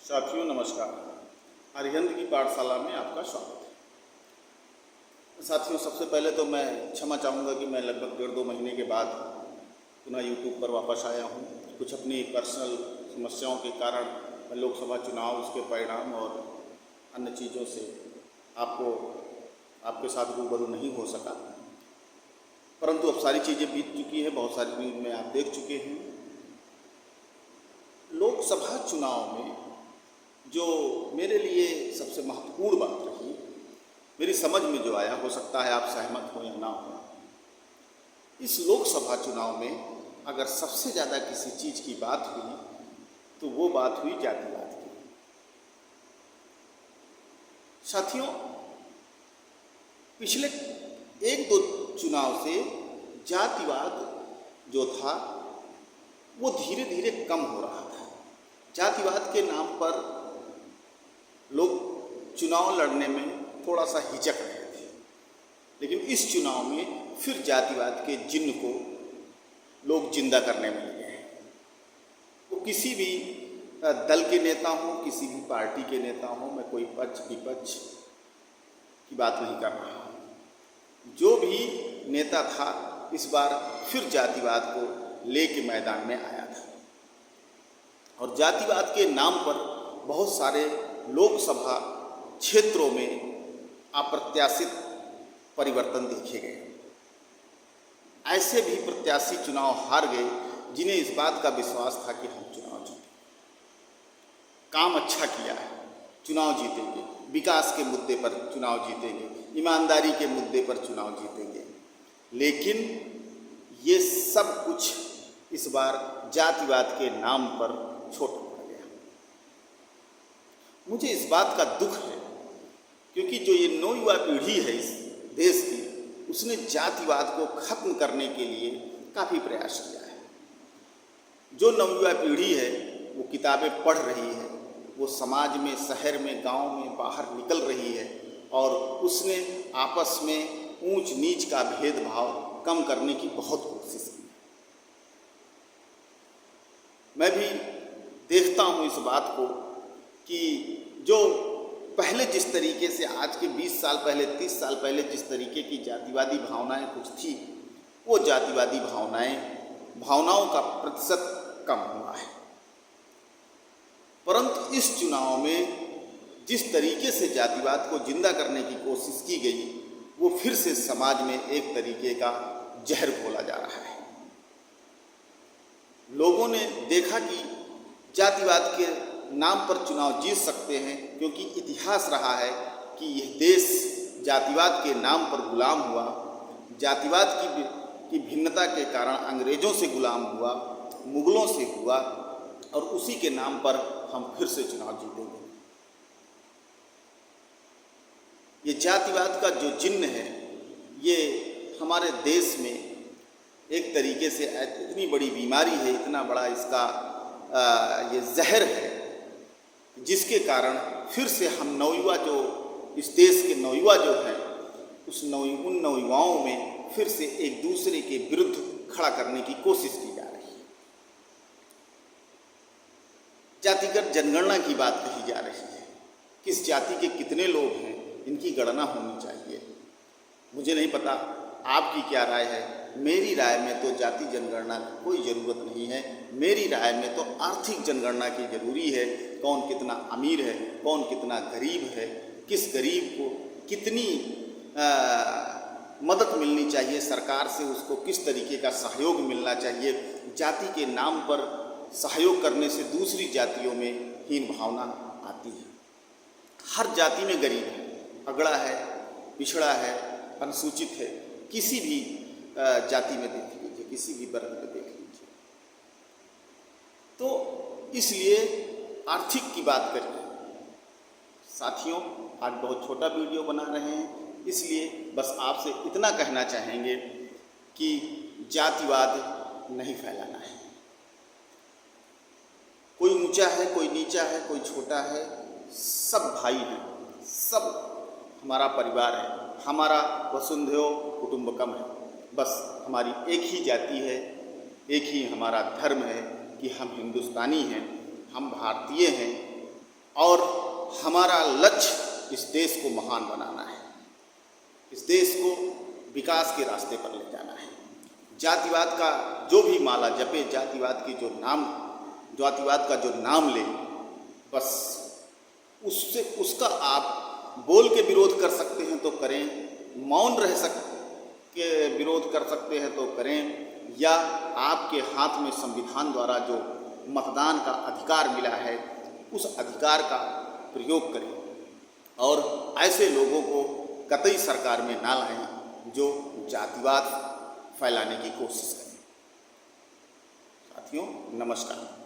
साथियों नमस्कार। अरिहंत की पाठशाला में आपका स्वागत है। साथियों सबसे पहले तो मैं क्षमा चाहूँगा कि मैं लगभग 1.5-2 महीने के बाद पुनः यूट्यूब पर वापस आया हूँ। कुछ अपनी पर्सनल समस्याओं के कारण मैं लोकसभा चुनाव, उसके परिणाम और अन्य चीज़ों से आपके साथ रूबरू नहीं हो सका, परंतु अब सारी चीज़ें बीत चुकी हैं। बहुत सारी न्यूज़ में आप देख चुके हैं। लोकसभा चुनाव में जो मेरे लिए सबसे महत्वपूर्ण बात रही, मेरी समझ में जो आया, हो सकता है आप सहमत हो या ना हो, इस लोकसभा चुनाव में अगर सबसे ज़्यादा किसी चीज़ की बात हुई तो वो बात हुई जातिवाद की। साथियों, पिछले 1-2 चुनाव से जातिवाद जो था वो धीरे धीरे कम हो रहा था। जातिवाद के नाम पर लोग चुनाव लड़ने में थोड़ा सा हिचक रहे थे, लेकिन इस चुनाव में फिर जातिवाद के जिन्न को लोग जिंदा करने में लगे हैं। वो किसी भी दल के नेता हों, किसी भी पार्टी के नेता हों, मैं कोई पक्ष विपक्ष की बात नहीं कर रहा हूँ। जो भी नेता था इस बार फिर जातिवाद को लेके मैदान में आया था और जातिवाद के नाम पर बहुत सारे लोकसभा क्षेत्रों में अप्रत्याशित परिवर्तन देखे गए। ऐसे भी प्रत्याशी चुनाव हार गए जिन्हें इस बात का विश्वास था कि हम चुनाव जीतेंगे, काम अच्छा किया है, चुनाव जीतेंगे, विकास के मुद्दे पर चुनाव जीतेंगे, ईमानदारी के मुद्दे पर चुनाव जीतेंगे। लेकिन ये सब कुछ इस बार जातिवाद के नाम पर छोटा पड़ गया। मुझे इस बात का दुख है क्योंकि जो ये नौयुवा पीढ़ी है इस देश की, उसने जातिवाद को खत्म करने के लिए काफ़ी प्रयास किया है। जो नौयुवा पीढ़ी है वो किताबें पढ़ रही है, वो समाज में, शहर में, गांव में बाहर निकल रही है और उसने आपस में ऊंच नीच का भेदभाव कम करने की बहुत कोशिश की। मैं भी देखता हूँ इस बात को कि जो पहले जिस तरीके से आज के 20 साल पहले, 30 साल पहले जिस तरीके की जातिवादी भावनाएं कुछ थी, वो जातिवादी भावनाओं का प्रतिशत कम हुआ है। परंतु इस चुनाव में जिस तरीके से जातिवाद को जिंदा करने की कोशिश की गई, वो फिर से समाज में एक तरीके का जहर घोला जा रहा है। लोगों ने देखा कि जातिवाद के नाम पर चुनाव जीत सकते हैं क्योंकि इतिहास रहा है कि यह देश जातिवाद के नाम पर गुलाम हुआ, जातिवाद की भिन्नता के कारण अंग्रेज़ों से गुलाम हुआ, मुगलों से हुआ और उसी के नाम पर हम फिर से चुनाव जीतेंगे। ये जातिवाद का जो जिन्न है, ये हमारे देश में एक तरीके से इतनी बड़ी बीमारी है, इतना बड़ा इसका ये जहर है, जिसके कारण फिर से हम नवयुवा, जो इस देश के नवयुवा जो हैं, उन नवयुवाओं में फिर से एक दूसरे के विरुद्ध खड़ा करने की कोशिश की जा रही है। जातिगत जनगणना की बात कही जा रही है। किस जाति के कितने लोग हैं, इनकी गणना होनी चाहिए। मुझे नहीं पता आपकी क्या राय है। मेरी राय में तो जाति जनगणना की कोई ज़रूरत नहीं है। मेरी राय में तो आर्थिक जनगणना की ज़रूरी है। कौन कितना अमीर है, कौन कितना गरीब है, किस गरीब को कितनी मदद मिलनी चाहिए सरकार से, उसको किस तरीके का सहयोग मिलना चाहिए। जाति के नाम पर सहयोग करने से दूसरी जातियों में हीन भावना आती है। हर जाति में गरीब है, अगड़ा है, पिछड़ा है, अनुसूचित है। किसी भी जाति में देख लीजिए, किसी भी वर्ग में देख लीजिए। तो इसलिए आर्थिक की बात करें साथियों, आज बहुत छोटा वीडियो बना रहे हैं, इसलिए बस आपसे इतना कहना चाहेंगे कि जातिवाद नहीं फैलाना है। कोई ऊंचा है, कोई नीचा है, कोई छोटा है, सब भाई हैं, सब हमारा परिवार है, हमारा वसुंधैव कुटुंबकम है। बस हमारी एक ही जाति है, एक ही हमारा धर्म है कि हम हिंदुस्तानी हैं, हम भारतीय हैं और हमारा लक्ष्य इस देश को महान बनाना है, इस देश को विकास के रास्ते पर ले जाना है। जातिवाद का जो भी माला जपे, जातिवाद का जो नाम ले, बस उसका आप बोल के विरोध कर सकते हैं तो करें, मौन रह के विरोध कर सकते हैं तो करें, या आपके हाथ में संविधान द्वारा जो मतदान का अधिकार मिला है उस अधिकार का प्रयोग करें और ऐसे लोगों को कतई सरकार में ना लाएं जो जातिवाद फैलाने की कोशिश करें। साथियों, नमस्कार।